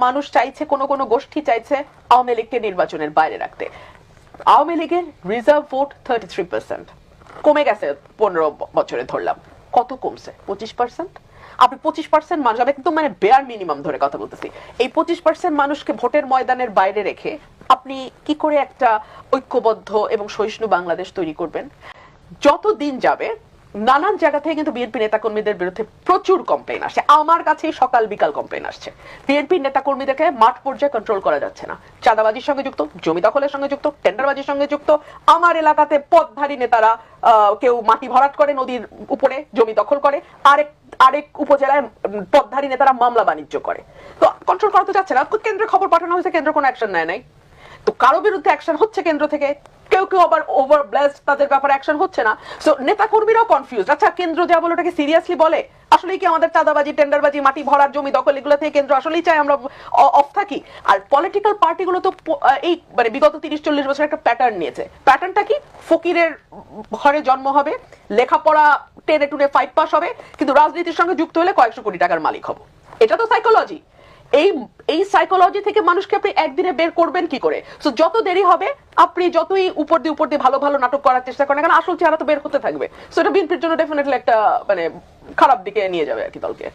মানুষ চাইছে, কোন কোন গোষ্ঠী চাইছে আওয়ামী লীগকে নির্বাচনের বাইরে রাখতে। আওয়ামী লীগের রিজার্ভ ভোট 33%, কমে গেছে 15 বছরে, ধরলাম কত কমছে, 25%। আপনি 25% মানুষ, আমি একদম মানে বেয়ার মিনিমাম ধরে কথা বলতেছি, এই 25% মানুষকে ভোটের ময়দানের বাইরে রেখে আপনি কি করে একটা ঐক্যবদ্ধ এবং সহিষ্ণু বাংলাদেশ তৈরি করবেন? যত দিন যাবে নানান জায়গা থেকে কিন্তু বিএনপি নেতাকর্মীদের বিরুদ্ধে প্রচুর কমপ্লেন আসছে, আমার কাছে সকাল বিকাল কমপ্লেন আসছে। বিএনপি নেতাকর্মীদেরকে মাঠ পর্যায়ে কন্ট্রোল করা যাচ্ছে না, চাঁদাবাজির সঙ্গে যুক্ত, জমি দখলের সঙ্গে যুক্ত, টেন্ডারবাজির সঙ্গে যুক্ত। আমার এলাকাতে পথধারী নেতারা কেউ মাটি ভরাট করে নদীর উপরে জমি দখল করে, আরেক উপজেলায় পথধারী নেতারা মামলা বাণিজ্য করে। তো কন্ট্রোল করা তো যাচ্ছে না। কেন্দ্রে খবর পাঠানো হয়েছে, কেন্দ্র কোনো অ্যাকশন নেয় নাই। তো কারো বিরুদ্ধে অ্যাকশন হচ্ছে কেন্দ্র থেকে, কেউ কেউ আবার ওভার ব্লেসড, তাদের ব্যাপারে অ্যাকশন হচ্ছে না। সো নেতা কর্মীরাও কনফিউজ। আচ্ছা, কেন্দ্র যা বলে ওটাকে সিরিয়াসলি বলে? আসলে কি আমাদের চাঁদাবাজি, টেন্ডারবাজি, মাটি ভরার, জমি দখল, এগুলো থেকে কেন্দ্র আসলেই চায় আমরা অফ থাকি? আর পলিটিক্যাল পার্টিগুলো তো এই মানে বিগত 30-40 বছর একটা প্যাটার্ন নিয়েছে। প্যাটার্নটা কি? ফকিরের ঘরে জন্ম হবে, লেখাপড়া টেনে টুনে 5 পাস হবে, কিন্তু রাজনীতির সঙ্গে যুক্ত হলে কয়েকশো কোটি টাকার মালিক হবো। এটা তো সাইকোলজি। এই সাইকোলজি থেকে মানুষকে আপনি একদিনে বের করবেন কি করে? সো যত দেরি হবে, আপনি যতই উপর দিয়ে ভালো ভালো নাটক করার চেষ্টা করেন, কারণ আসল চেহারা তো বের হতে থাকবে। সো এটা বিএনপির জন্য ডেফিনেটলি একটা মানে খারাপ দিকে নিয়ে যাবে আর কি দলকে।